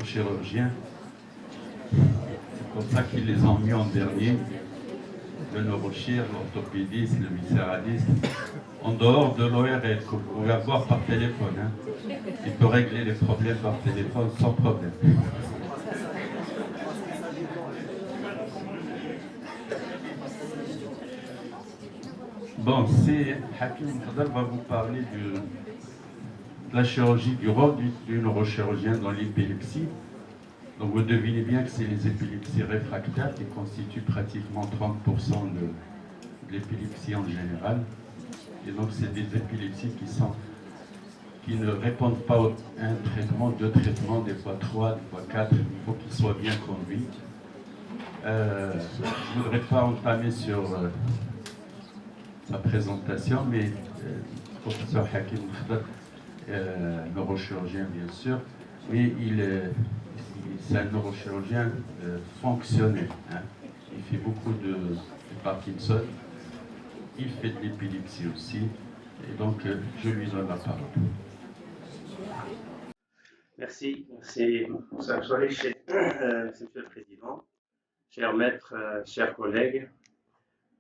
neurochirurgiens. C'est pour ça qu'ils les ont mis en dernier, le neurochir, l'orthopédiste, le viscéraliste, en dehors de l'ORL que vous pouvez avoir par téléphone. Hein. Il peut régler les problèmes par téléphone sans problème. Bon, Hakim Fadel va vous parler de la chirurgie, du rôle du neurochirurgien dans l'épilepsie. Donc vous devinez bien que c'est les épilepsies réfractaires qui constituent pratiquement 30% de l'épilepsie en général. Et donc c'est des épilepsies qui ne répondent pas à un traitement, deux traitements, des fois 3, des fois 4, il faut qu'ils soient bien conduits. Je ne voudrais pas entamer sur sa présentation, mais le professeur Hakim Fadel, neurochirurgien bien sûr, mais c'est un neurochirurgien fonctionnel. Hein. Il fait beaucoup de Parkinson, il fait de l'épilepsie aussi, et donc je lui donne la parole. Merci, Monsieur le Président, chers maîtres, chers collègues.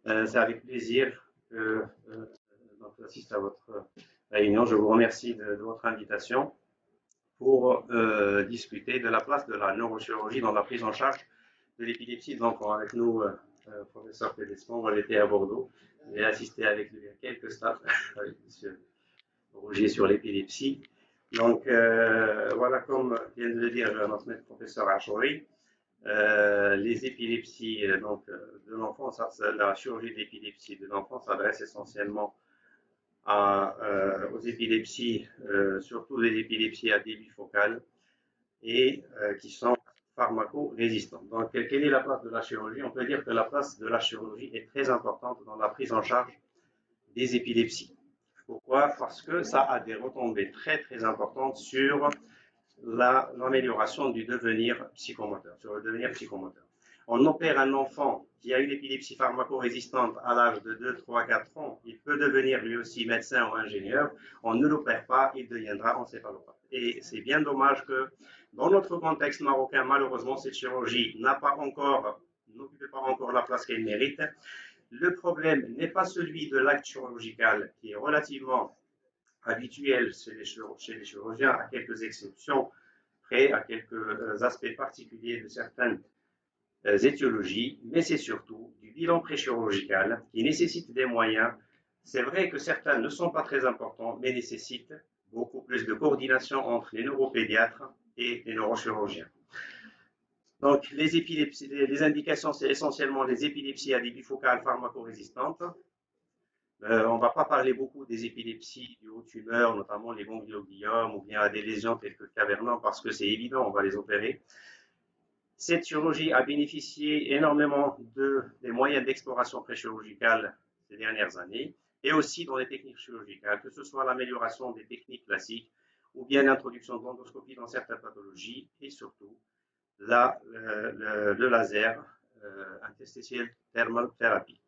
C'est avec plaisir que j'assiste à votre réunion. Je vous remercie de votre invitation pour discuter de la place de la neurochirurgie dans la prise en charge de l'épilepsie de l'enfant. Avec nous, professeur Pédesmond, on était à Bordeaux. J'ai assisté avec lui à quelques staffs, avec M. Rougier sur l'épilepsie. Donc, voilà, comme vient de le dire notre maître professeur Achouri, les épilepsies de l'enfant, la chirurgie de l'épilepsie de l'enfant s'adresse essentiellement aux épilepsies, surtout les épilepsies à début focal et qui sont pharmacorésistantes. Donc, quelle est la place de la chirurgie? On peut dire que la place de la chirurgie est très importante dans la prise en charge des épilepsies. Pourquoi? Parce que ça a des retombées très très importantes sur l'amélioration du devenir psychomoteur, sur le devenir psychomoteur. On opère un enfant qui a une épilepsie pharmacorésistante à l'âge de 2, 3, 4 ans, il peut devenir lui aussi médecin ou ingénieur. On ne l'opère pas, il deviendra encéphalopathe. Et c'est bien dommage que dans notre contexte marocain, malheureusement, cette chirurgie n'occupe pas encore la place qu'elle mérite. Le problème n'est pas celui de l'acte chirurgical, qui est relativement habituel chez les chirurgiens, à quelques exceptions près, à quelques aspects particuliers de certaines étiologies, mais c'est surtout du bilan préchirurgical qui nécessite des moyens. C'est vrai que certains ne sont pas très importants, mais nécessitent beaucoup plus de coordination entre les neuropédiatres et les neurochirurgiens. Donc, les indications, c'est essentiellement les épilepsies à début focal pharmacorésistantes. On ne va pas parler beaucoup des épilepsies dues aux tumeurs, notamment les gangliogliomes ou bien à des lésions telles que le cavernon, parce que c'est évident, on va les opérer. Cette chirurgie a bénéficié énormément des moyens d'exploration préchirurgicale ces dernières années, et aussi dans les techniques chirurgicales, que ce soit l'amélioration des techniques classiques ou bien l'introduction de l'endoscopie dans certaines pathologies, et surtout le laser interstitial thermal therapy.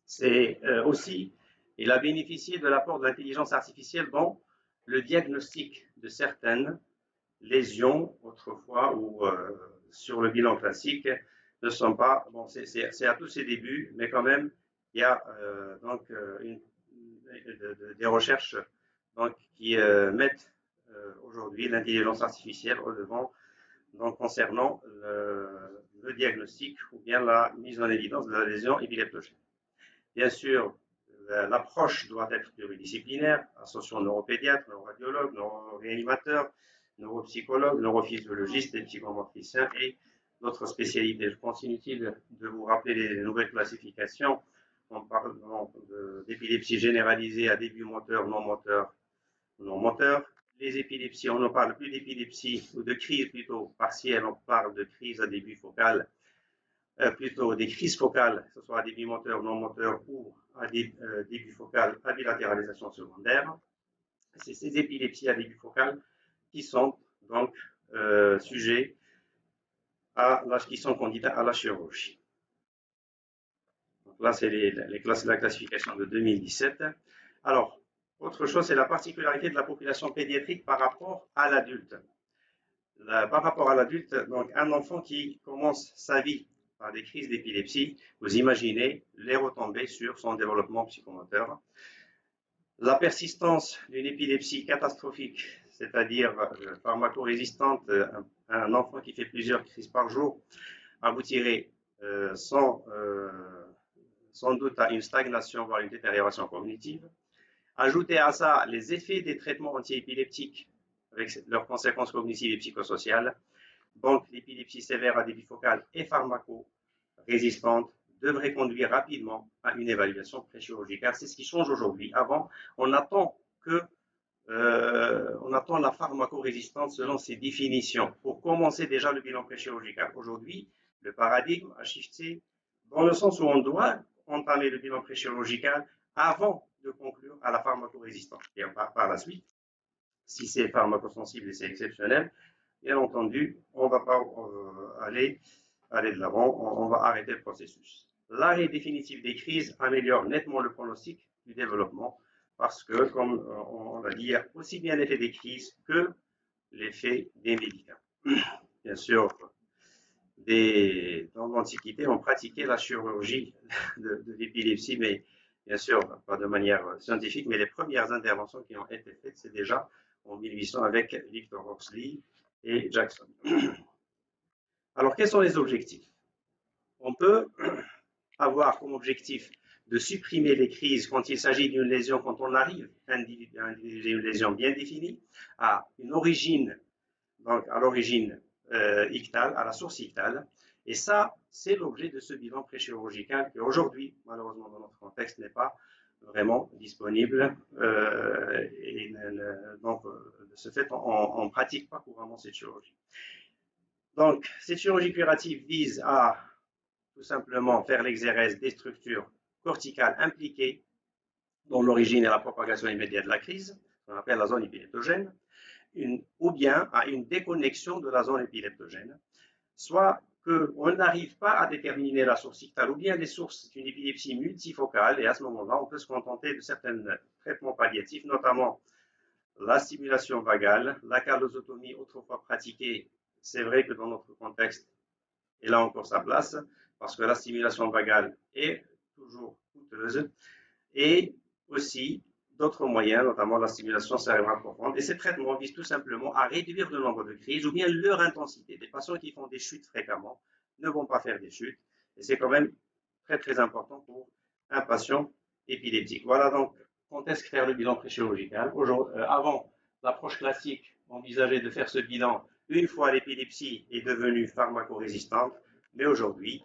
C'est aussi, il a bénéficié de l'apport de l'intelligence artificielle dans le diagnostic de certaines lésions autrefois ou sur le bilan classique ne sont pas, bon, c'est à tous ses débuts, mais quand même, il y a des recherches qui mettent aujourd'hui l'intelligence artificielle au devant concernant le diagnostic ou bien la mise en évidence de la lésion épileptogène. Bien sûr, l'approche doit être pluridisciplinaire, associant neuropédiatre, neuroradiologue, neuroréanimateur, neuropsychologue, neurophysiologiste et psychomotricien et d'autres spécialités. Je pense inutile de vous rappeler les nouvelles classifications. On parle d'épilepsie généralisée à début moteur, non moteur, non moteur. Les épilepsies, on ne parle plus d'épilepsie ou de crise plutôt partielle, on parle de crise à début focal, plutôt des crises focales, que ce soit à début moteur, non moteur ou à début focal à bilatéralisation secondaire. C'est ces épilepsies à début focal qui sont donc sujets qui sont candidats à la chirurgie. Donc là, c'est la classification de 2017. Alors, autre chose, c'est la particularité de la population pédiatrique par rapport à l'adulte. Par rapport à l'adulte, donc un enfant qui commence sa vie par des crises d'épilepsie, vous imaginez les retombées sur son développement psychomoteur. La persistance d'une épilepsie catastrophique, c'est-à-dire pharmacorésistante, un enfant qui fait plusieurs crises par jour, aboutirait sans doute à une stagnation, voire une détérioration cognitive. Ajoutez à ça les effets des traitements antiépileptiques avec leurs conséquences cognitives et psychosociales. Donc, l'épilepsie sévère à débit focal et pharmaco-résistante devrait conduire rapidement à une évaluation préchirurgicale. C'est ce qui change aujourd'hui. Avant, on attend la pharmacorésistance selon ses définitions pour commencer déjà le bilan préchirurgical. Aujourd'hui, le paradigme a shifté dans le sens où on doit entamer le bilan préchirurgical avant de conclure à la pharmacorésistance. Et par la suite, si c'est pharmacosensible et c'est exceptionnel, bien entendu, on ne va pas aller de l'avant, on va arrêter le processus. L'arrêt définitif des crises améliore nettement le pronostic du développement parce que, comme on l'a dit, il y a aussi bien l'effet des crises que l'effet des médicaments. Bien sûr, dans l'Antiquité, on pratiquait la chirurgie de l'épilepsie, mais bien sûr, pas de manière scientifique, mais les premières interventions qui ont été faites, c'est déjà en 1800 avec Victor Oxley et Jackson. Alors, quels sont les objectifs? On peut avoir comme objectif de supprimer les crises quand il s'agit d'une lésion, quand on arrive à une lésion bien définie, à une origine, donc à l'origine ictale, à la source ictale. Et ça, c'est l'objet de ce bilan préchirurgical qui aujourd'hui, malheureusement dans notre contexte, n'est pas vraiment disponible. Donc, de ce fait, on ne pratique pas couramment cette chirurgie. Donc, cette chirurgie curative vise à tout simplement faire l'exérèse des structures corticales impliquées dans l'origine et la propagation immédiate de la crise, qu'on appelle la zone épileptogène, ou bien à une déconnexion de la zone épileptogène, soit qu'on n'arrive pas à déterminer la source ictale ou bien les sources d'une épilepsie multifocale, et à ce moment-là, on peut se contenter de certains traitements palliatifs, notamment la stimulation vagale, la callosotomie autrefois pratiquée. C'est vrai que dans notre contexte, elle a encore sa place, parce que la stimulation vagale est toujours coûteuse, et aussi d'autres moyens, notamment la stimulation cérébrale profonde. Et ces traitements visent tout simplement à réduire le nombre de crises ou bien leur intensité. Des patients qui font des chutes fréquemment ne vont pas faire des chutes, et c'est quand même très très important pour un patient épileptique. Voilà donc quand est-ce que faire le bilan préchirurgical. Avant, l'approche classique envisageait de faire ce bilan une fois l'épilepsie est devenue pharmacorésistante, mais aujourd'hui,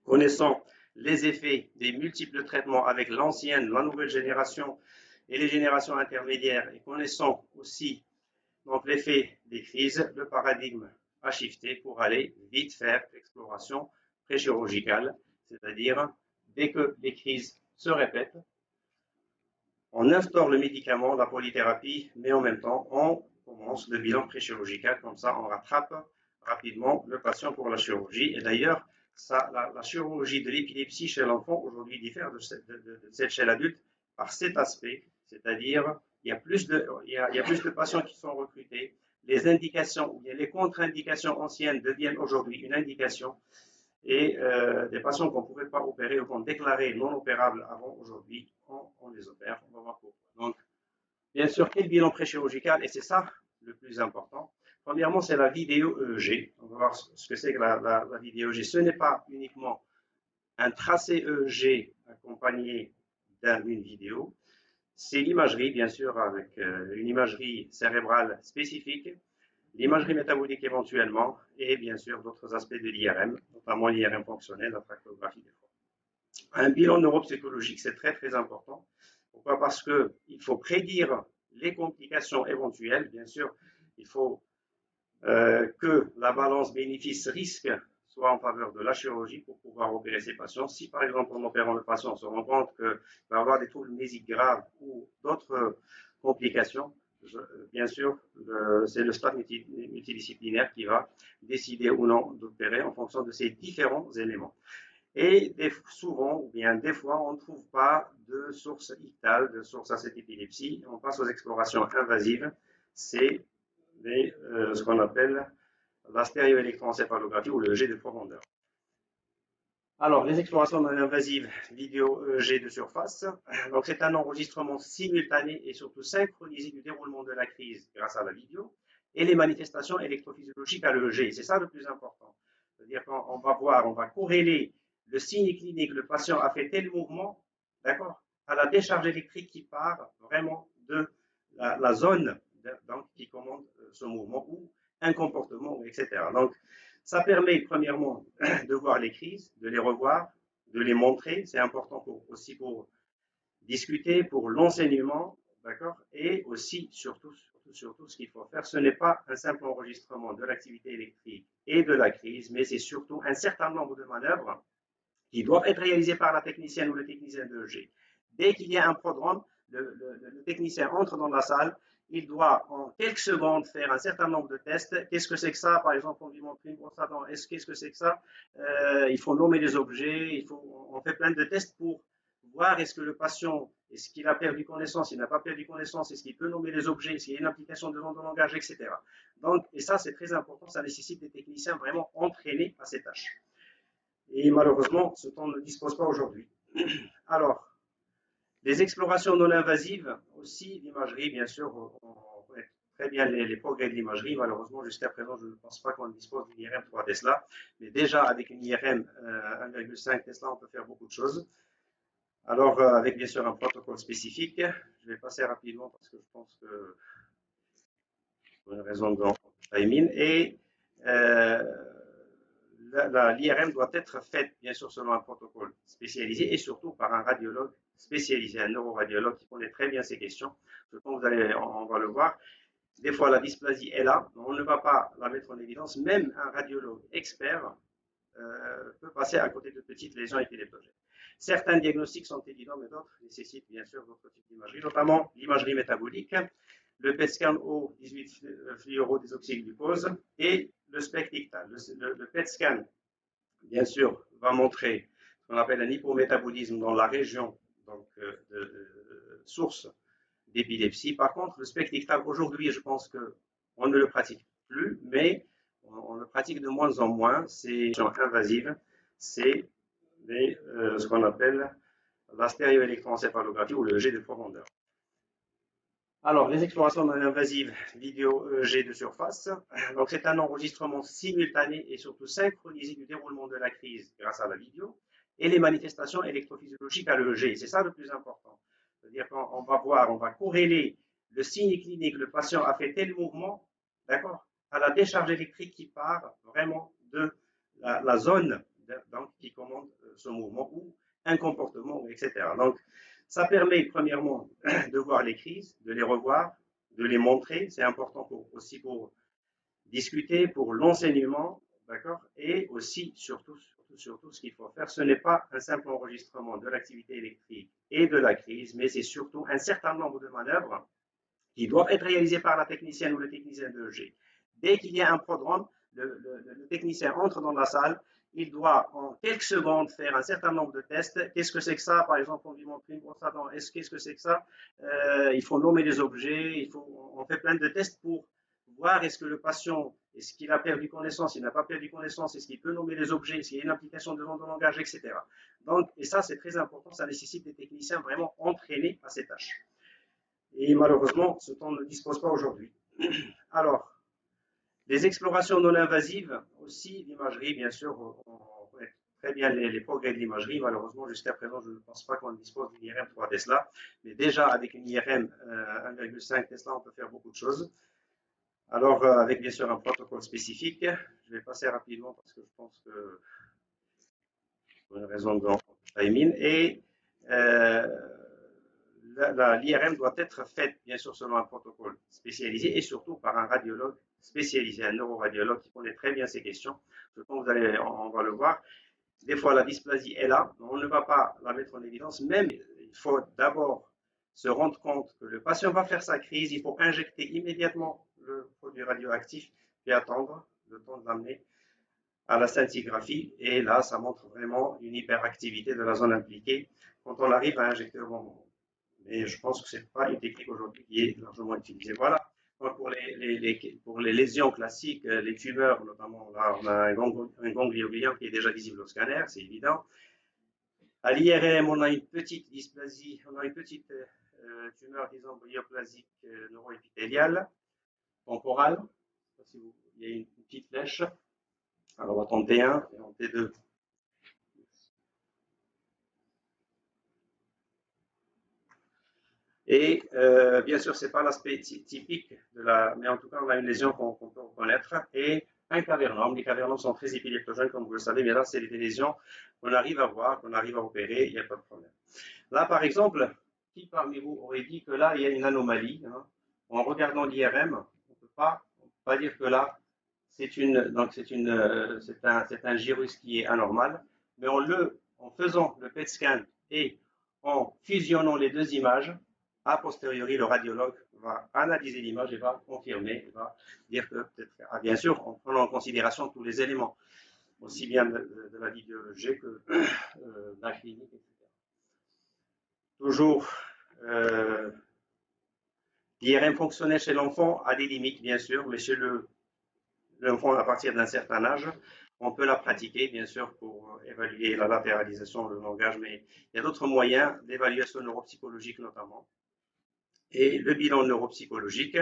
connaissant les effets des multiples traitements avec l'ancienne, la nouvelle génération et les générations intermédiaires, et connaissant aussi donc l'effet des crises, le paradigme a shifté pour aller vite faire l'exploration préchirurgicale, c'est-à-dire dès que les crises se répètent, on instaure le médicament, la polythérapie, mais en même temps, on commence le bilan préchirurgical, comme ça on rattrape rapidement le patient pour la chirurgie. Et d'ailleurs, la chirurgie de l'épilepsie chez l'enfant aujourd'hui diffère de celle chez l'adulte par cet aspect, c'est-à-dire il y a plus de patients qui sont recrutés, les indications ou bien les contre-indications anciennes deviennent aujourd'hui une indication, et des patients qu'on ne pouvait pas opérer ou qu'on déclarait non opérables avant aujourd'hui, on les opère. On va voir pourquoi. Donc, bien sûr, quel bilan préchirurgical, et c'est ça le plus important. Premièrement, c'est la vidéo EEG. On va voir ce que c'est que la vidéo EEG. Ce n'est pas uniquement un tracé EEG accompagné d'une vidéo. C'est l'imagerie, bien sûr, avec une imagerie cérébrale spécifique, l'imagerie métabolique éventuellement, et bien sûr d'autres aspects de l'IRM, notamment l'IRM fonctionnel, la tractographie des fois. Un bilan neuropsychologique, c'est très très important. Pourquoi? Parce qu'il faut prédire les complications éventuelles. Bien sûr, il faut que la balance bénéfice-risque soit en faveur de la chirurgie pour pouvoir opérer ces patients. Si par exemple en opérant le patient, on se rend compte qu'il va avoir des troubles mnésiques graves ou d'autres complications, bien sûr, c'est le staff multidisciplinaire qui va décider ou non d'opérer en fonction de ces différents éléments. Et souvent, ou bien des fois, on ne trouve pas de source ictale, de source à cette épilepsie. On passe aux explorations invasives. C'est ce qu'on appelle la stéréoélectroencéphalographie ou le EEG de profondeur. Alors, les explorations non invasives vidéo EEG de surface. Donc, c'est un enregistrement simultané et surtout synchronisé du déroulement de la crise grâce à la vidéo et les manifestations électrophysiologiques à l'EEG. C'est ça le plus important. C'est-à-dire qu'on va voir, on va corréler le signe clinique, le patient a fait tel mouvement, d'accord, à la décharge électrique qui part vraiment de la zone donc, qui commande ce mouvement ou un comportement, etc. Donc, ça permet premièrement de voir les crises, de les revoir, de les montrer. C'est important aussi pour discuter, pour l'enseignement, d'accord. Et aussi, surtout, ce qu'il faut faire, ce n'est pas un simple enregistrement de l'activité électrique et de la crise, mais c'est surtout un certain nombre de manœuvres qui doivent être réalisées par la technicienne ou le technicien d'EEG. Dès qu'il y a un prodrome, le technicien entre dans la salle, il doit en quelques secondes faire un certain nombre de tests. Qu'est-ce que c'est que ça? Par exemple, on lui montre une brosse à dents. Qu'est-ce que c'est que ça? Il faut nommer les objets. On fait plein de tests pour voir est-ce que le patient, est-ce qu'il a perdu connaissance, il n'a pas perdu connaissance, est-ce qu'il peut nommer les objets, est-ce qu'il y a une application de langage, etc. Donc, et ça, c'est très important. Ça nécessite des techniciens vraiment entraînés à ces tâches. Et malheureusement, ce temps ne dispose pas aujourd'hui. Alors, les explorations non invasives, aussi l'imagerie, bien sûr, on connaît très bien les progrès de l'imagerie. Malheureusement, jusqu'à présent, je ne pense pas qu'on dispose d'une IRM 3 Tesla, mais déjà avec une IRM 1,5 Tesla, on peut faire beaucoup de choses. Alors, avec bien sûr un protocole spécifique, je vais passer rapidement parce que je pense que pour une raison de timing, et l'IRM doit être faite, bien sûr, selon un protocole spécialisé et surtout par un radiologue spécialisé, un neuroradiologue qui connaît très bien ces questions. On va le voir. Des fois, la dysplasie est là, mais on ne va pas la mettre en évidence. Même un radiologue expert peut passer à côté de petites lésions épileptogènes. Certains diagnostics sont évidents, mais d'autres nécessitent bien sûr d'autres types d'imagerie, notamment l'imagerie métabolique, le PET scan au 18 fluorodésoxyglucose et le SPECT ictal. Le PET scan, bien sûr, va montrer ce qu'on appelle un hypométabolisme dans la région donc, de source d'épilepsie. Par contre, le SPECT ictal, aujourd'hui, je pense qu'on ne le pratique plus, mais on le pratique de moins en moins. C'est invasive, c'est ce qu'on appelle la stéréoélectroencéphalographie ou le EEG de profondeur. Alors, les explorations non invasives vidéo EEG de surface. Donc, c'est un enregistrement simultané et surtout synchronisé du déroulement de la crise grâce à la vidéo et les manifestations électrophysiologiques à l'EEG. C'est ça le plus important. C'est-à-dire qu'on va voir, on va corréler le signe clinique, le patient a fait tel mouvement, d'accord, à la décharge électrique qui part vraiment de la zone donc, qui commande ce mouvement ou un comportement, etc. Donc, ça permet premièrement de voir les crises, de les revoir, de les montrer. C'est important aussi pour discuter, pour l'enseignement, d'accord. Et aussi, surtout, ce qu'il faut faire, ce n'est pas un simple enregistrement de l'activité électrique et de la crise, mais c'est surtout un certain nombre de manœuvres qui doivent être réalisées par la technicienne ou le technicien d'EEG. Dès qu'il y a un prodrome, le technicien entre dans la salle, il doit en quelques secondes faire un certain nombre de tests. Qu'est-ce que c'est que ça? Par exemple, on lui montre une brosse à dents. Qu'est-ce que c'est que ça? Il faut nommer les objets. On fait plein de tests pour voir est-ce que le patient, est-ce qu'il a perdu connaissance, il n'a pas perdu connaissance, est-ce qu'il peut nommer les objets, est-ce qu'il y a une application de langage, etc. Donc, et ça, c'est très important. Ça nécessite des techniciens vraiment entraînés à ces tâches. Et malheureusement, ce temps ne dispose pas aujourd'hui. Alors, les explorations non invasives, aussi l'imagerie, bien sûr, on connaît très bien les progrès de l'imagerie. Malheureusement, jusqu'à présent, je ne pense pas qu'on dispose d'une IRM 3 Tesla, mais déjà avec une IRM 1,5 Tesla, on peut faire beaucoup de choses. Alors, avec bien sûr un protocole spécifique, je vais passer rapidement parce que je pense que pour une raison de timing, et l'IRM doit être faite, bien sûr, selon un protocole spécialisé et surtout par un radiologue spécialisé, un neuroradiologue qui connaît très bien ces questions. On va le voir. Des fois, la dysplasie est là, mais on ne va pas la mettre en évidence. Même, il faut d'abord se rendre compte que le patient va faire sa crise. Il faut injecter immédiatement le produit radioactif, puis attendre le temps de l'amener à la scintigraphie. Et là, ça montre vraiment une hyperactivité de la zone impliquée quand on arrive à injecter au bon moment. Mais je pense que ce n'est pas une technique aujourd'hui qui est largement utilisée. Voilà. Donc, pour les lésions classiques, les tumeurs, notamment, là, on a un ganglion qui est déjà visible au scanner, c'est évident. À l'IRM, on a une petite dysplasie, on a une petite tumeur, disons, bioplasique neuroépithéliale, temporale. Il y a une petite flèche. Alors, on va tenter T1 et en T2. Et bien sûr, ce n'est pas l'aspect typique de la, mais en tout cas, on a une lésion qu'on peut reconnaître et un cavernome. Les cavernomes sont très épileptogènes, comme vous le savez, mais là, c'est des lésions qu'on arrive à voir, qu'on arrive à opérer, il n'y a pas de problème. Là, par exemple, qui parmi vous aurait dit que là, il y a une anomalie hein? En regardant l'IRM, on ne peut pas dire que là, c'est un gyrus qui est anormal, mais en faisant le PET scan et en fusionnant les deux images, a posteriori, le radiologue va analyser l'image et va confirmer, va dire que peut-être, bien sûr, en prenant en considération tous les éléments, aussi bien de la vidéologie que de la clinique, etc. Toujours, l'IRM fonctionnel chez l'enfant a des limites, bien sûr, mais chez l'enfant à partir d'un certain âge, on peut la pratiquer, bien sûr, pour évaluer la latéralisation, le langage, mais il y a d'autres moyens d'évaluation neuropsychologique notamment. Et le bilan neuropsychologique,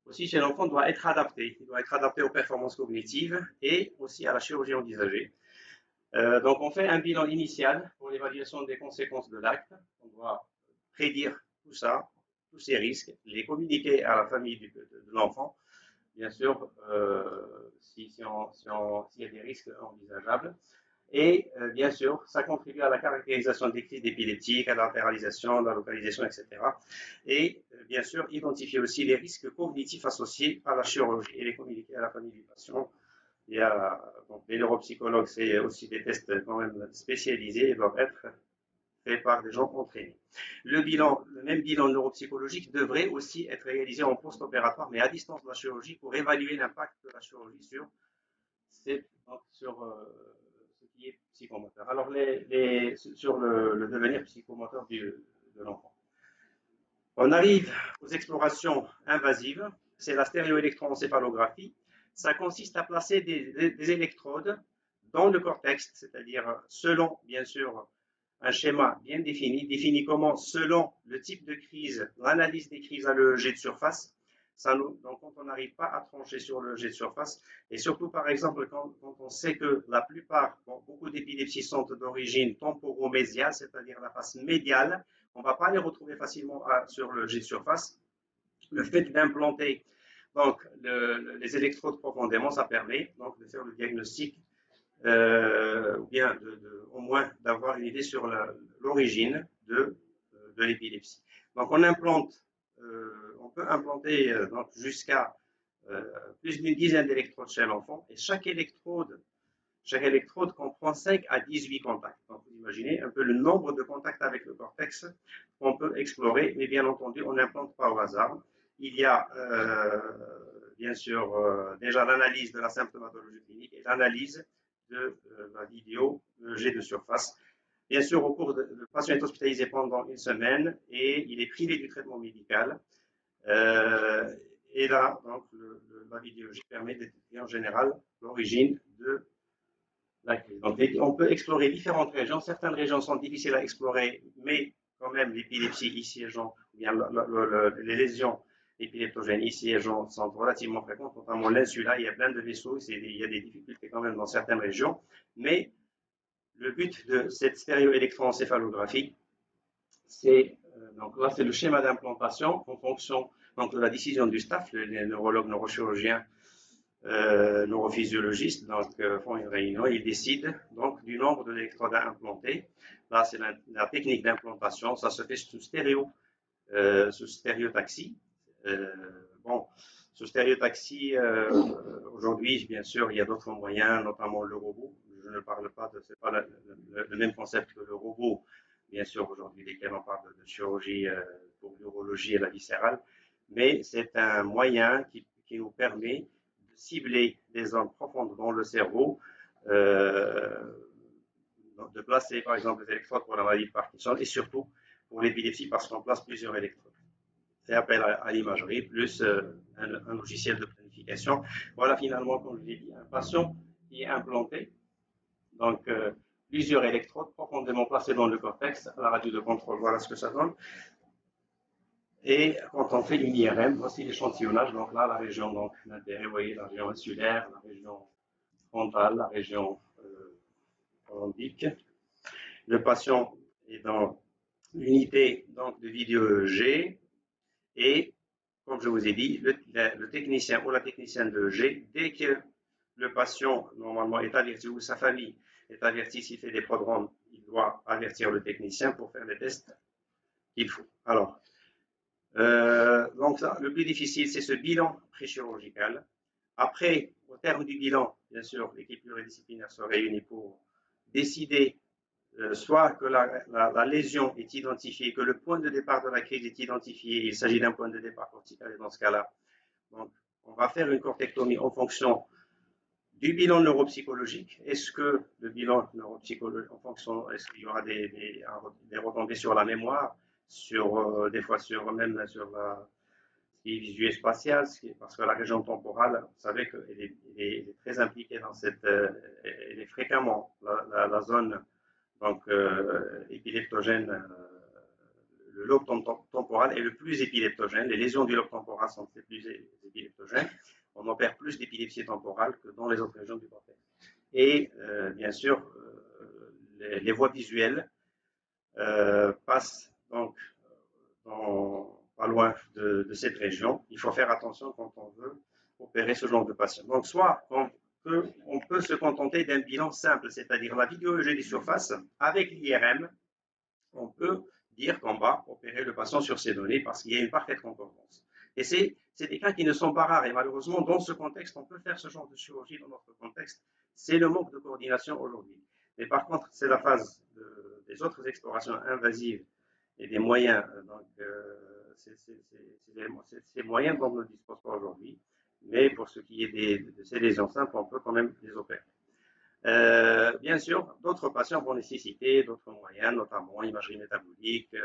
aussi chez l'enfant, doit être adapté. Il doit être adapté aux performances cognitives et aussi à la chirurgie envisagée. Donc, on fait un bilan initial pour l'évaluation des conséquences de l'acte. On doit prédire tout ça, tous ces risques, les communiquer à la famille de l'enfant, bien sûr, s'il y a des risques envisageables. Et bien sûr, ça contribue à la caractérisation des crises d'épileptique, à la latéralisation, à la localisation, etc. Et bien sûr, identifier aussi les risques cognitifs associés à la chirurgie et les communiquer à la famille du patient. Il y a donc, les neuropsychologues, c'est aussi des tests quand même spécialisés et doivent être faits par des gens entraînés. Le même bilan neuropsychologique devrait aussi être réalisé en post-opératoire, mais à distance de la chirurgie, pour évaluer l'impact de la chirurgie sur ce qui est psychomoteur. Alors, sur le devenir psychomoteur de l'enfant. On arrive aux explorations invasives, c'est la stéréoélectroencéphalographie. Ça consiste à placer des électrodes dans le cortex, c'est-à-dire selon, bien sûr, un schéma bien défini comment, selon le type de crise, l'analyse des crises à l'EEG de surface. Donc, quand on n'arrive pas à trancher sur l'EEG de surface, et surtout, par exemple, quand on sait que la plupart, beaucoup d'épilepsies sont d'origine temporomésiale, c'est-à-dire la face médiale, on ne va pas les retrouver facilement sur l'EEG de surface. Le fait d'implanter donc, les électrodes profondément, ça permet donc de faire le diagnostic ou bien au moins d'avoir une idée sur l'origine de l'épilepsie. Donc on peut implanter jusqu'à plus d'une dizaine d'électrodes chez l'enfant et chaque électrode comprend 5 à 18 contacts. Donc vous imaginez un peu le nombre de contacts avec le cortex qu'on peut explorer, mais bien entendu on n'implante pas au hasard. Il y a bien sûr déjà l'analyse de la symptomatologie clinique et l'analyse de la vidéo G de surface. Bien sûr, au cours le patient est hospitalisé pendant une semaine et il est privé du traitement médical. Et là, donc, la vidéologie permet de détecter en général l'origine de la crise. Donc, on peut explorer différentes régions. Certaines régions sont difficiles à explorer, mais quand même, l'épilepsie ici, les lésions épileptogènes ici sont relativement fréquentes, notamment l'insula, il y a plein de vaisseaux, il y a des difficultés quand même dans certaines régions, mais le but de cette stéréoélectroencéphalographie, c'est, donc là c'est le schéma d'implantation en fonction donc, de la décision du staff, les neurologues, neurochirurgiens, neurophysiologistes, donc font une réunion, ils décident donc du nombre d'électrodes à implanter. Là c'est la technique d'implantation, ça se fait sous stéréotaxie. Bon, ce stéréotaxie, aujourd'hui, bien sûr, il y a d'autres moyens, notamment le robot. Je ne parle pas c'est pas le même concept que le robot, bien sûr, aujourd'hui, lesquels on parle de chirurgie pour l'urologie et la viscérale, mais c'est un moyen qui nous permet de cibler des zones profondes dans le cerveau, de placer, par exemple, des électrodes pour la maladie de Parkinson et surtout pour l'épilepsie parce qu'on place plusieurs électrodes. fait appel à l'imagerie, plus un logiciel de planification. Voilà finalement, comme je l'ai dit, un patient qui est implanté, donc plusieurs électrodes profondément placées dans le cortex, à la radio de contrôle, voilà ce que ça donne. Et quand on fait une IRM, voici l'échantillonnage, donc là la région d'intérêt, vous voyez la région insulaire, la région frontale, la région lambique. Le patient est dans l'unité de vidéo G et, comme je vous ai dit, le technicien ou la technicienne de G, dès que le patient normalement est averti ou sa famille est avertie s'il fait des prodromes, il doit avertir le technicien pour faire les tests qu'il faut. Alors, donc ça, le plus difficile, c'est ce bilan pré-chirurgical. Après, au terme du bilan, bien sûr, l'équipe pluridisciplinaire se réunit pour décider soit que la lésion est identifiée, que le point de départ de la crise est identifié, il s'agit d'un point de départ cortical, et dans ce cas-là, donc, on va faire une cortectomie en fonction du bilan neuropsychologique. Est-ce que le bilan neuropsychologique, en fonction, est-ce qu'il y aura des retombées sur la mémoire, des fois même sur la visuelle spatiale, parce que la région temporale, vous savez qu'elle est très impliquée dans cette, elle est fréquemment la zone donc épileptogène, le lobe temporal est le plus épileptogène. Les lésions du lobe temporal sont les plus épileptogènes. On opère plus d'épilepsie temporale que dans les autres régions du cortex. Et bien sûr, les voies visuelles passent donc pas loin de cette région. Il faut faire attention quand on veut opérer ce genre de patient. Donc, soit on peut se contenter d'un bilan simple, c'est-à-dire la vidéologie des surfaces avec l'IRM. On peut dire qu'on va opérer le patient sur ces données parce qu'il y a une parfaite concordance. Et c'est des cas qui ne sont pas rares. Et malheureusement, dans ce contexte, on peut faire ce genre de chirurgie dans notre contexte. C'est le manque de coordination aujourd'hui. Mais par contre, c'est la phase des autres explorations invasives et des moyens. Donc, ces moyens dont on ne dispose pas aujourd'hui. Mais pour ce qui est de ces lésions simples, on peut quand même les opérer. Bien sûr, d'autres patients vont nécessiter d'autres moyens, notamment imagerie métabolique,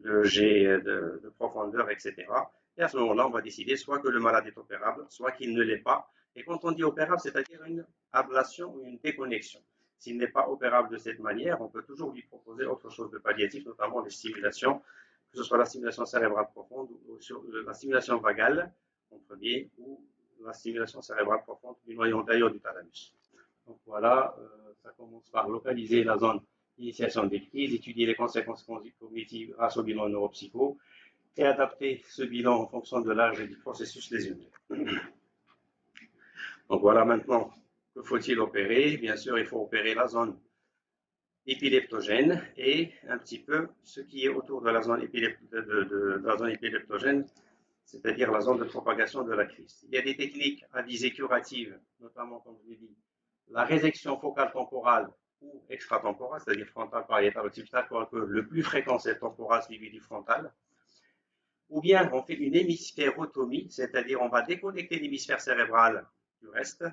le G de profondeur, etc. Et à ce moment-là, on va décider soit que le malade est opérable, soit qu'il ne l'est pas. Et quand on dit opérable, c'est-à-dire une ablation ou une déconnexion. S'il n'est pas opérable de cette manière, on peut toujours lui proposer autre chose de palliatif, notamment les stimulations, que ce soit la stimulation cérébrale profonde ou la stimulation vagale en premier, ou la stimulation cérébrale profonde du noyau antérieur du thalamus. Donc voilà, ça commence par localiser la zone d'initiation des crises, étudier les conséquences cognitives grâce au bilan neuropsycho et adapter ce bilan en fonction de l'âge et du processus lésionnel. Donc voilà maintenant, que faut-il opérer? Bien sûr, il faut opérer la zone épileptogène et un petit peu ce qui est autour de la zone épileptogène, c'est-à-dire la zone de propagation de la crise. Il y a des techniques à visée curative, notamment, comme je l'ai dit, la résection focale temporale ou extratemporale, c'est-à-dire frontale, pariétale, occipitale, quoique le plus fréquent c'est temporal suivi du frontal. Ou bien on fait une hémisphérotomie, c'est-à-dire on va déconnecter l'hémisphère cérébral du reste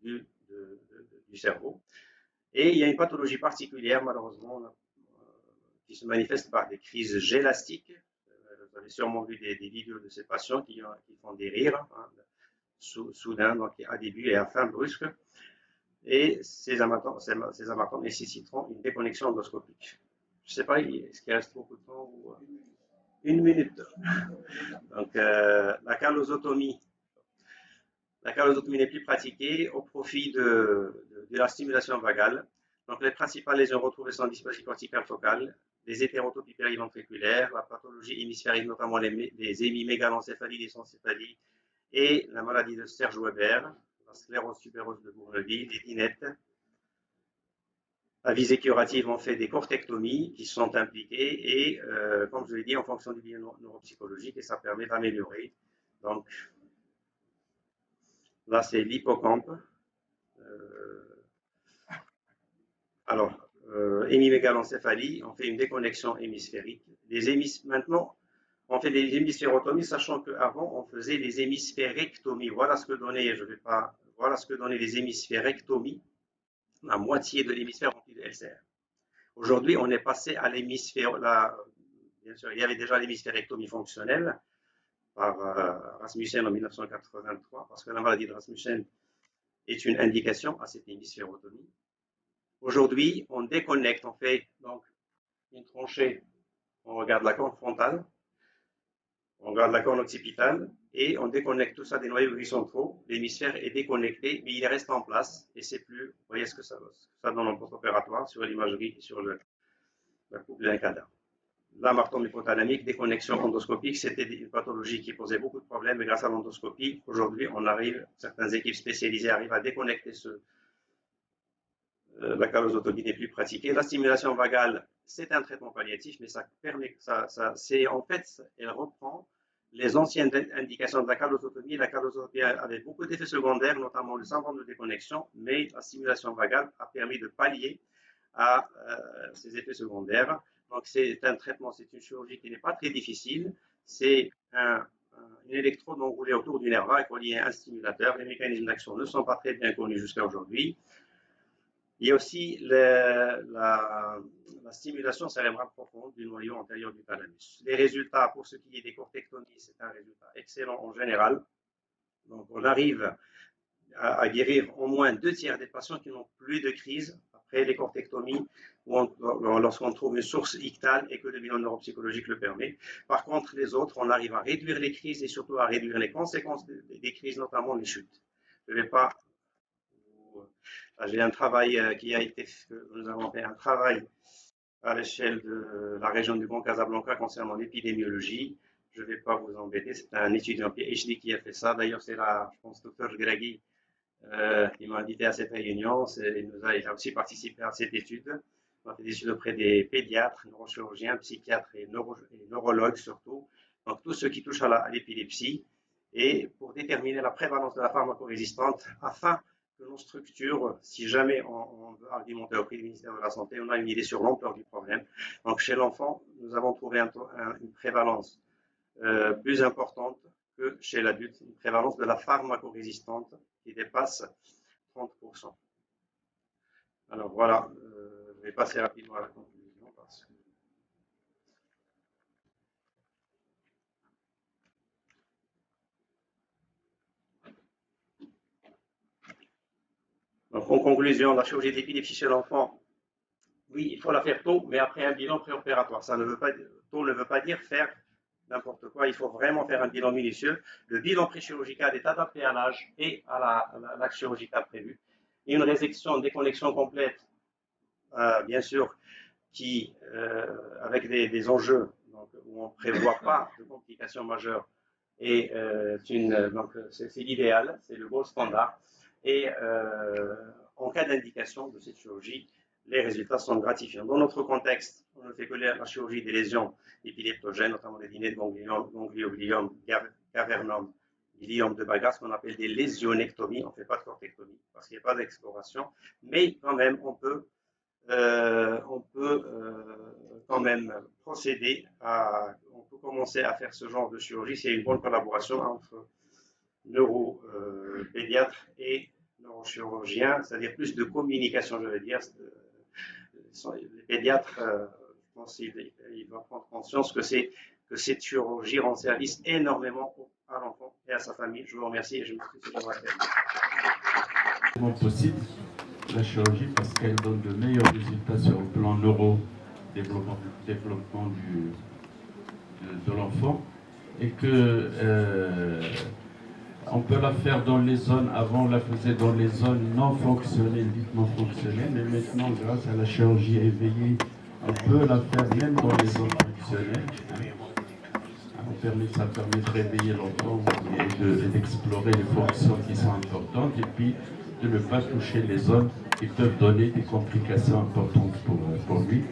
du cerveau. Et il y a une pathologie particulière, malheureusement, qui se manifeste par des crises gélastiques. Vous avez sûrement vu des vidéos de ces patients qui font des rires, hein, soudain, donc à début et à fin brusque. Et ces amateurs nécessiteront une déconnexion endoscopique. Je ne sais pas, est-ce qu'il reste beaucoup de temps ou... Une minute. Donc, la callosotomie n'est plus pratiquée au profit de la stimulation vagale. Donc, les principales lésions retrouvées sont dysplasie corticale focale, les hétérotopies périventriculaires, la pathologie hémisphérique, notamment les hémiméganencéphalie, les encéphalies et la maladie de Serge-Weber, la sclérose tubéreuse de Bourneville, les dinettes. À visée curative, on fait des cortectomies qui sont impliquées et, comme je l'ai dit, en fonction du bilan neuropsychologique, et ça permet d'améliorer. Donc, là, c'est l'hippocampe. Alors, hémiméganencéphalie, on fait une déconnexion hémisphérique. Maintenant, on fait des hémisphérotomies, sachant qu'avant, on faisait les hémisphérectomies. Voilà ce que donnaient, voilà ce que donnaient les hémisphérectomies, la moitié de l'hémisphère rempli de LCR. Aujourd'hui, on est passé à l'hémisphère, bien sûr, il y avait déjà l'hémisphérectomie fonctionnelle, par Rasmussen en 1983, parce que la maladie de Rasmussen est une indication à cette hémisphérotomie. Aujourd'hui, on déconnecte, on fait donc une tranchée, on regarde la corne frontale, on regarde la corne occipitale et on déconnecte tout ça des noyaux gris centraux. L'hémisphère est déconnecté, mais il reste en place et c'est plus. Vous voyez ce que ça donne en post-opératoire sur l'imagerie et sur la coupe d'un cadavre. L'amartome hypothalamique, déconnexion endoscopique, c'était une pathologie qui posait beaucoup de problèmes, et grâce à l'endoscopie, aujourd'hui, certaines équipes spécialisées arrivent à déconnecter la callosotomie n'est plus pratiquée. La stimulation vagale, c'est un traitement palliatif, mais ça permet, en fait, elle reprend les anciennes indications de la callosotomie. La callosotomie avait beaucoup d'effets secondaires, notamment le syndrome de déconnexion, mais la stimulation vagale a permis de pallier à ces effets secondaires. Donc, c'est un traitement, c'est une chirurgie qui n'est pas très difficile. C'est une électrode enroulée autour du nerf vague reliée à un stimulateur. Les mécanismes d'action ne sont pas très bien connus jusqu'à aujourd'hui. Il y a aussi la stimulation cérébrale profonde du noyau antérieur du thalamus. Les résultats, pour ce qui est des cortectomies, c'est un résultat excellent en général. Donc, on arrive à guérir au moins 2/3 des patients qui n'ont plus de crise après les cortectomies, lorsqu'on trouve une source ictale et que le bilan neuropsychologique le permet. Par contre, les autres, on arrive à réduire les crises et surtout à réduire les conséquences des crises, notamment les chutes. Je ne vais pas. J'ai un travail qui a été fait, nous avons fait un travail à l'échelle de la région du Grand Casablanca concernant l'épidémiologie. Je ne vais pas vous embêter, c'est un étudiant PhD qui a fait ça. D'ailleurs, c'est là, je pense, Dr. Gragui qui m'a invité à cette réunion. Il a aussi participé à cette étude. On a fait des études auprès des pédiatres, neurochirurgiens, psychiatres et neurologues surtout. Donc, tous ceux qui touchent à l'épilepsie. Et pour déterminer la prévalence de la pharmacorésistante afin que nos structures, si jamais on veut argumenter auprès du ministère de la Santé, on a une idée sur l'ampleur du problème. Donc, chez l'enfant, nous avons trouvé une prévalence plus importante que chez l'adulte, une prévalence de la pharmacorésistante qui dépasse 30%. Alors voilà, je vais passer rapidement à la conclusion parce que donc, en conclusion, la chirurgie d'épilepsie chez l'enfant, oui, il faut la faire tôt, mais après un bilan préopératoire. Ça ne veut pas, tôt ne veut pas dire faire n'importe quoi. Il faut vraiment faire un bilan minutieux. Le bilan préchirurgical est adapté à l'âge et à l'acte chirurgical prévu. Et une résection, déconnexion complète, bien sûr, qui, avec des enjeux donc, où on ne prévoit pas de complications majeures, et donc c'est l'idéal, c'est le gold standard. Et en cas d'indication de cette chirurgie, les résultats sont gratifiants. Dans notre contexte, on ne fait que la chirurgie des lésions épileptogènes, notamment les lignées de gangliome, cavernome, gliome de Bagas, qu'on appelle des lésionectomies. On ne fait pas de cortectomie parce qu'il n'y a pas d'exploration, mais quand même, on peut quand même procéder on peut commencer à faire ce genre de chirurgie. C'est une bonne collaboration entre neuropédiatre et neurochirurgien, c'est-à-dire plus de communication, je veux dire. Les pédiatres, je pense qu'ils doivent prendre conscience que cette chirurgie rend service énormément à l'enfant et à sa famille. Je vous remercie et je me suis possible la chirurgie parce qu'elle donne de meilleurs résultats sur le plan neuro-développement de l'enfant et que on peut la faire dans les zones, avant on la faisait dans les zones non fonctionnelles, dites non fonctionnelles, mais maintenant grâce à la chirurgie éveillée, on peut la faire même dans les zones fonctionnelles. Ça permet de réveiller l'enfant et d'explorer les fonctions qui sont importantes et puis de ne pas toucher les zones qui peuvent donner des complications importantes pour lui.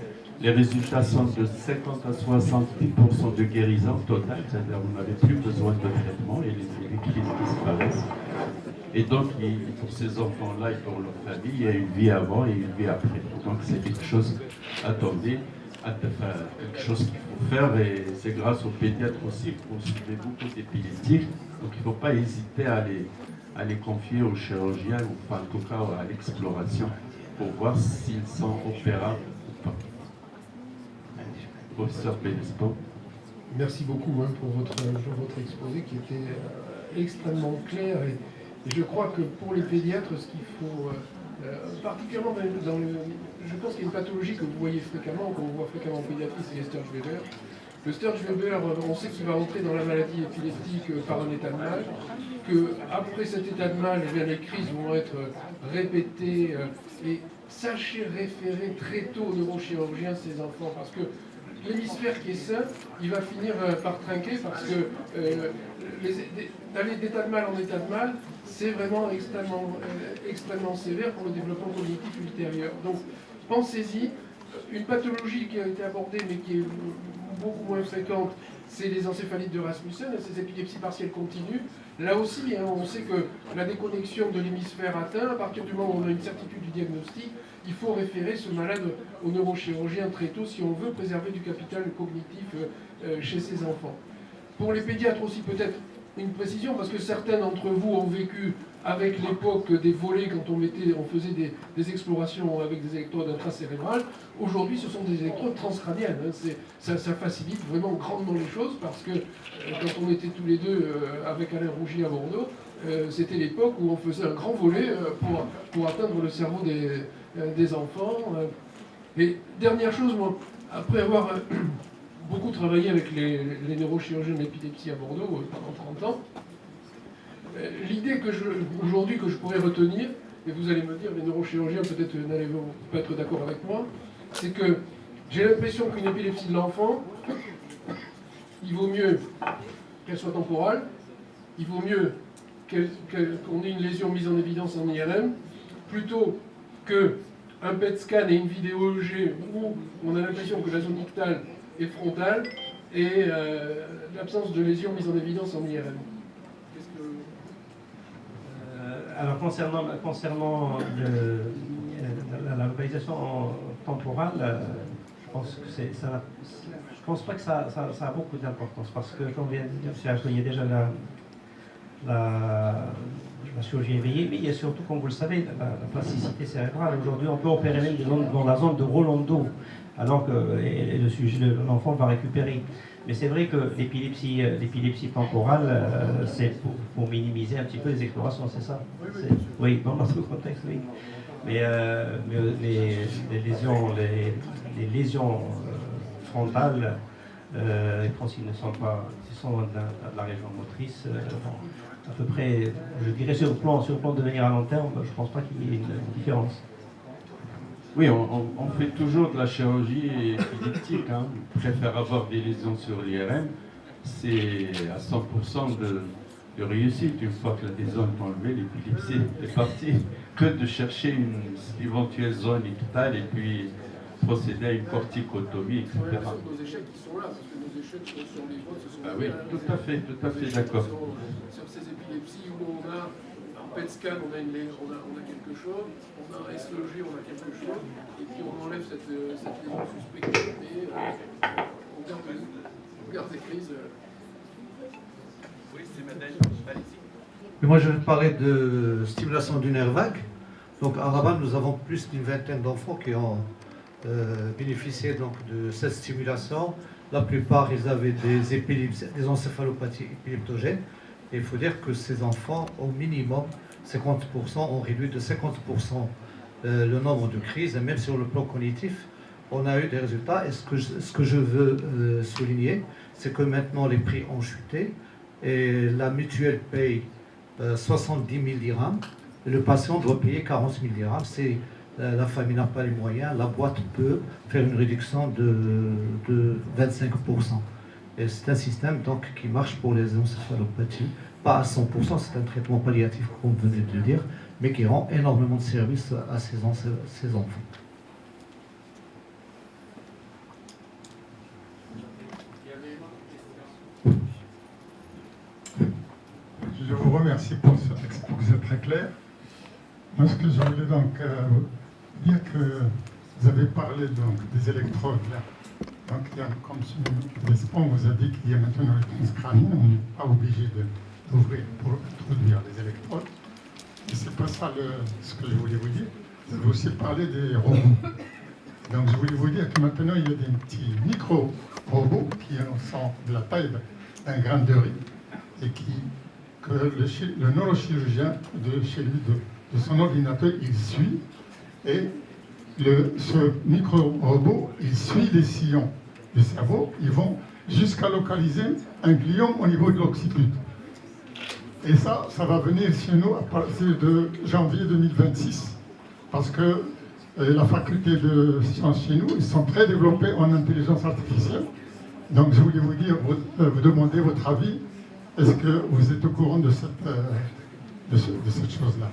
Les résultats sont de 50 à 70% de guérison totale, c'est-à-dire que vous n'avez plus besoin de traitement et les crises disparaissent. Et donc, pour ces enfants-là et pour leur famille, il y a une vie avant et une vie après. Donc, c'est quelque chose à tomber, quelque chose qu'il faut faire et c'est grâce aux pédiatres aussi qu'on suivait beaucoup d'épileptiques. Donc, il ne faut pas hésiter à les confier aux chirurgiens ou enfin, en tout cas à l'exploration pour voir s'ils sont opérables ou pas. Professeur Pédespo. Merci beaucoup pour votre exposé qui était extrêmement clair. Et je crois que pour les pédiatres, ce qu'il faut, particulièrement je pense qu'il y a une pathologie que vous voyez fréquemment, qu'on voit fréquemment en pédiatrie, c'est les Sturge-Weber. Le Sturge-Weber, on sait qu'il va entrer dans la maladie épileptique par un état de mal, qu'après cet état de mal, les crises vont être répétées. Et sachez référer très tôt au neurochirurgien ces enfants, parce que l'hémisphère qui est sain, il va finir par trinquer, parce que d'aller d'état de mal en état de mal, c'est vraiment extrêmement sévère pour le développement cognitif ultérieur. Donc pensez-y. Une pathologie qui a été abordée mais qui est beaucoup moins fréquente, c'est les encéphalites de Rasmussen, ces épilepsies partielles continues. Là aussi, on sait que la déconnexion de l'hémisphère atteint, à partir du moment où on a une certitude du diagnostic, il faut référer ce malade au neurochirurgien très tôt si on veut préserver du capital cognitif chez ces enfants. Pour les pédiatres aussi, peut-être une précision, parce que certains d'entre vous ont vécu avec l'époque des volets, quand on faisait des explorations avec des électrodes intracérébrales. Aujourd'hui, ce sont des électrodes transcrâniennes. Ça facilite vraiment grandement les choses, parce que quand on était tous les deux avec Alain Rougier à Bordeaux, c'était l'époque où on faisait un grand volet pour atteindre le cerveau des enfants. Et dernière chose, moi, après avoir beaucoup travaillé avec les neurochirurgiens de l'épilepsie à Bordeaux pendant 30 ans, l'idée aujourd'hui que je pourrais retenir, et vous allez me dire, les neurochirurgiens peut-être n'allez pas être d'accord avec moi, c'est que j'ai l'impression qu'une épilepsie de l'enfant, il vaut mieux qu'elle soit temporale, il vaut mieux qu'on ait une lésion mise en évidence en IRM, plutôt qu'un PET scan et une vidéo EEG où on a l'impression que la zone ictale est frontale et l'absence de lésion mise en évidence en IRM. Alors concernant la localisation temporale, je pense pas que ça a beaucoup d'importance, parce que comme vient de dire M. Ashton, il y a déjà la chirurgie éveillée, mais il y a surtout, comme vous le savez, la plasticité cérébrale. Aujourd'hui, on peut opérer même dans la zone de Rolando, alors que l'enfant va récupérer. Mais c'est vrai que l'épilepsie temporale, c'est pour minimiser un petit peu les explorations, c'est ça? Oui, dans notre contexte, oui. Mais les lésions frontales, quand ils ne sont pas, ils sont de la région motrice, à peu près, je dirais sur le plan de venir à long terme, je ne pense pas qu'il y ait une différence. Oui, on fait toujours de la chirurgie épileptique. On préfère avoir des lésions sur l'IRM. C'est à 100% de réussite. Une fois que la lésion est enlevée, l'épilepsie est partie. Que de chercher une éventuelle zone ictale et puis procéder à une corticotomie, etc. Ouais, nos échecs qui sont là, parce que nos échecs sont sur les votes, ce sont tout à fait d'accord. Sur ces épilepsies où on a en PET scan, on a quelque chose, on a un SEG, on a quelque chose, et puis on enlève cette lésion suspectée, et on garde des crises. Oui, c'est madame. Mais moi, je vais parler de stimulation du nerf vague. Donc, à Rabat, nous avons plus d'une vingtaine d'enfants qui ont bénéficié donc, de cette stimulation. La plupart, ils avaient des épilepsies, des encéphalopathies épileptogènes. Et il faut dire que ces enfants, au minimum, 50%, ont réduit de 50% le nombre de crises. Et même sur le plan cognitif, on a eu des résultats. Et ce que je veux souligner, c'est que maintenant, les prix ont chuté. Et la mutuelle paye 70 000 dirhams. Et le patient doit payer 40 000 dirhams. La famille n'a pas les moyens. La boîte peut faire une réduction de 25%. Et c'est un système donc, qui marche pour les encéphalopathies. Pas à 100%, c'est un traitement palliatif, comme vous venez de le dire, mais qui rend énormément de services à ces enfants. Je vous remercie pour cet exposé très clair. Moi, ce que je voulais donc dire que vous avez parlé donc, des électrodes là. Donc, il y a, comme Despont vous a dit qu'il y a maintenant les transcrâniens, on n'est pas obligé d'ouvrir pour introduire les électrodes. Et c'est pas ça ce que je voulais vous dire. Vous avez aussi parlé des robots. Donc, je voulais vous dire que maintenant, il y a des petits micros robots qui sont de la taille d'un grain de riz et que le neurochirurgien chez lui, de son ordinateur, il suit. Et ce micro-robot, il suit les sillons du cerveau. Ils vont jusqu'à localiser un gliome au niveau de l'occiput. Et ça va venir chez nous à partir de janvier 2026. Parce que la faculté de sciences chez nous, ils sont très développés en intelligence artificielle. Donc je voulais vous demander votre avis. Est-ce que vous êtes au courant de cette chose-là?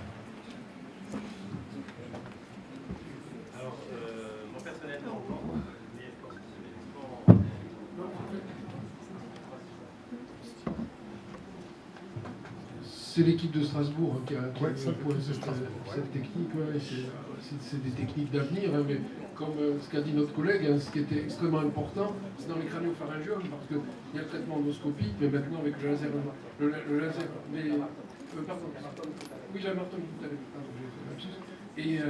Alors, mon personnel est encore. C'est l'équipe de Strasbourg qui a ça, imposé cette technique. Ouais, c'est des techniques d'avenir, hein, mais comme ce qu'a dit notre collègue, hein, ce qui était extrêmement important, c'est dans les crânio-pharyngiomes, parce qu'il y a le traitement endoscopique, mais maintenant avec le laser, oui, la marteau, tout à l'heure, pardon, et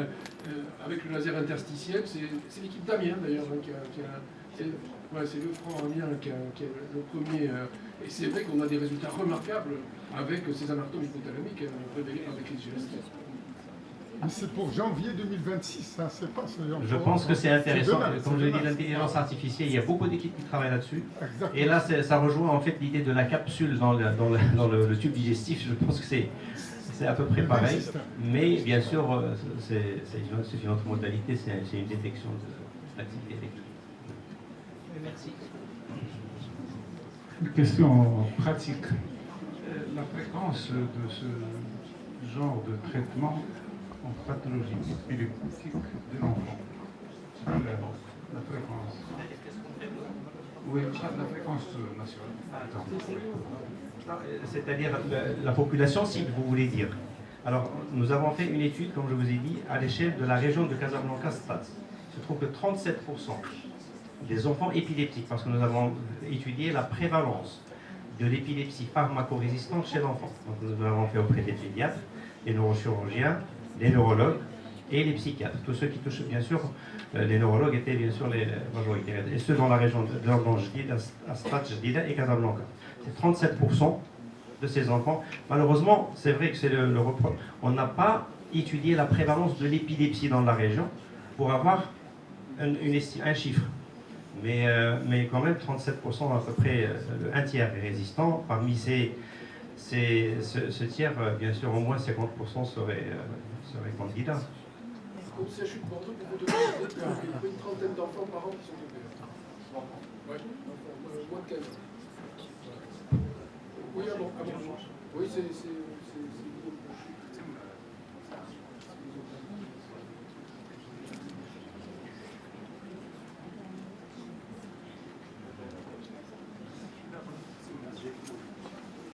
avec le laser interstitiel, c'est l'équipe d'Amiens d'ailleurs, hein, c'est le franc Amiens qui est le premier. Et c'est vrai qu'on a des résultats remarquables avec ces amartomes hypothalamiques révélés par des crises gestées. Mais c'est pour janvier 2026, hein, c'est pas ce genre. Je pense que c'est intéressant. demain, Comme c'est je l'ai dit, demain. l'intelligence artificielle, il y a beaucoup d'équipes qui travaillent là-dessus. Exactement. Et là, ça rejoint en fait l'idée de la capsule dans le tube digestif. Je pense que c'est à peu près pareil. Mais bien sûr, c'est une autre modalité, c'est une détection de l'activité électrique. Merci. Une question pratique. La fréquence de ce genre de traitement en pathologie épileptique de l'enfant. La fréquence. Oui, la fréquence nationale. C'est-à-dire la population cible, vous voulez dire. Alors, nous avons fait une étude, comme je vous ai dit, à l'échelle de la région de Casablanca-Stade. Il se trouve que 37% des enfants épileptiques, parce que nous avons étudié la prévalence de l'épilepsie pharmacorésistante chez l'enfant. Donc, nous l'avons fait auprès des pédiatres, les neurochirurgiens, les neurologues et les psychiatres. Tous ceux qui touchent, bien sûr, les neurologues étaient bien sûr les majoritaires. Et ceux dans la région de Stade et Casablanca. C'est 37% de ces enfants. Malheureusement, c'est vrai que c'est le reproche. On n'a pas étudié la prévalence de l'épilepsie dans la région pour avoir un chiffre. Mais quand même, 37%, à peu près un tiers est résistant. Parmi ce tiers, bien sûr, au moins 50% seraient candidats. Au CHU de Bordeaux, pour vous donner il y a une trentaine d'enfants par an qui sont opérés. Ouais, moins de 15 ans. Oui, avant. Oui, c'est